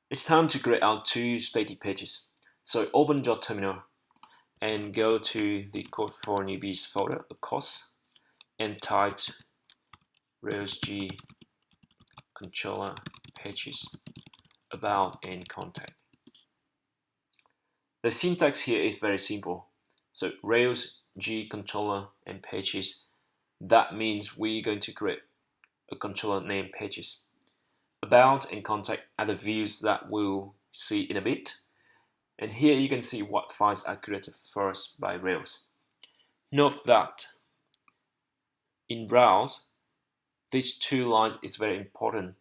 It's time to create our two static pages. So open your terminal and go to the code for newbies folder, of course, and type Rails G controller pages about and contact. The syntax here is very simple. So Rails G controller and pages, that means we're going to create a controller named pages. About and contact are the views that we'll see in a bit. And here you can see what files are created first by Rails. Note that in browse, these two lines is very important.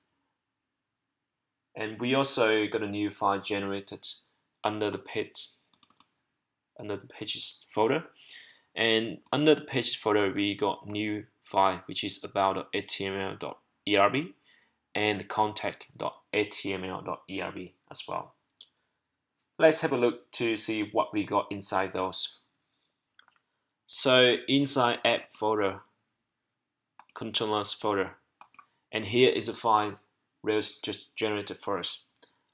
And we also got a new file generated under the pages folder. And under the pages folder, we got new file which is about.html.erb and contact.html.erb as well. Let's have a look to see what we got inside those. So inside app folder, controllers folder, and here is a file Rails just generated first.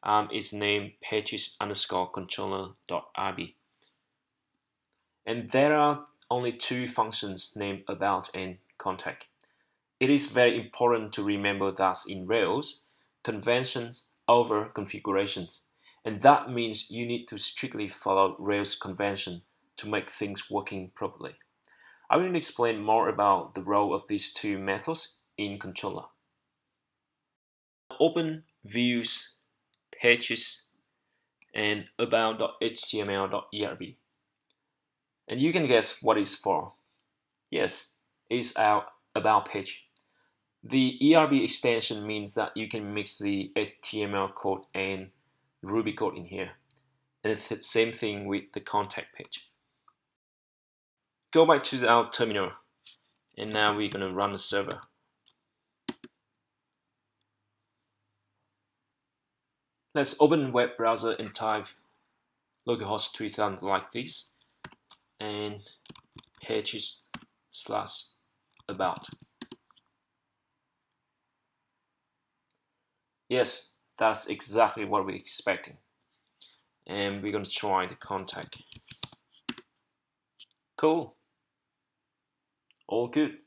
It's named pages_controller.rb. And there are only two functions named about and contact. It is very important to remember that in Rails, conventions over configurations. And that means you need to strictly follow Rails convention to make things working properly. I will explain more about the role of these two methods in controller. Open views, pages, and about.html.erb. And you can guess what it's for. Yes, it's our about page. The ERB extension means that you can mix the HTML code and Ruby code in here. And it's the same thing with the contact page. Go back to our terminal, and now we're going to run the server. Let's open web browser and type localhost 3000 like this, and pages/about. Yes, that's exactly what we're expecting. And we're going to try the contact. Cool. All good.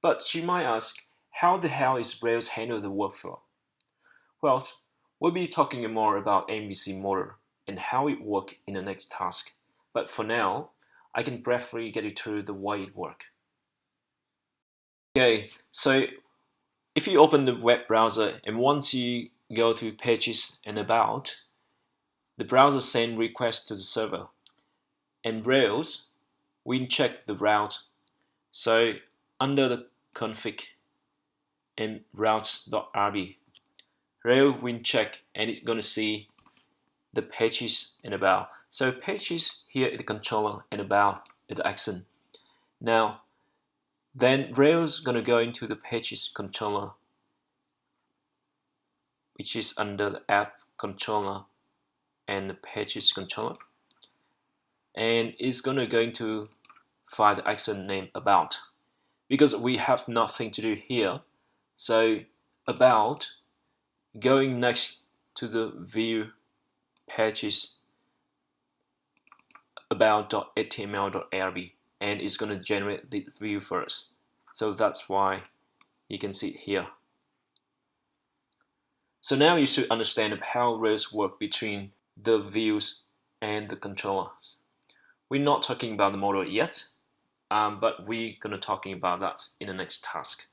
But you might ask, how the hell is Rails handle the workflow? Well, we'll be talking more about MVC model and how it works in the next task. But for now, I can briefly get you through the way it works. Okay, so if you open the web browser and once you go to pages and about, the browser sends requests to the server. And Rails, we check the route. So under the config and routes.rb, Rails will check and it's going to see the pages and about. So pages here is the controller and about is the accent. Now, then Rails going to go into the pages controller, which is under the app controller and the pages controller, and it's going to go into find the accent name about, because we have nothing to do here. So about going next to the view pages about.html.erb, and it's going to generate the view first. So that's why you can see it here. So now you should understand how Rails work between the views and the controllers. We're not talking about the model yet, but we're going to talking about that in the next task.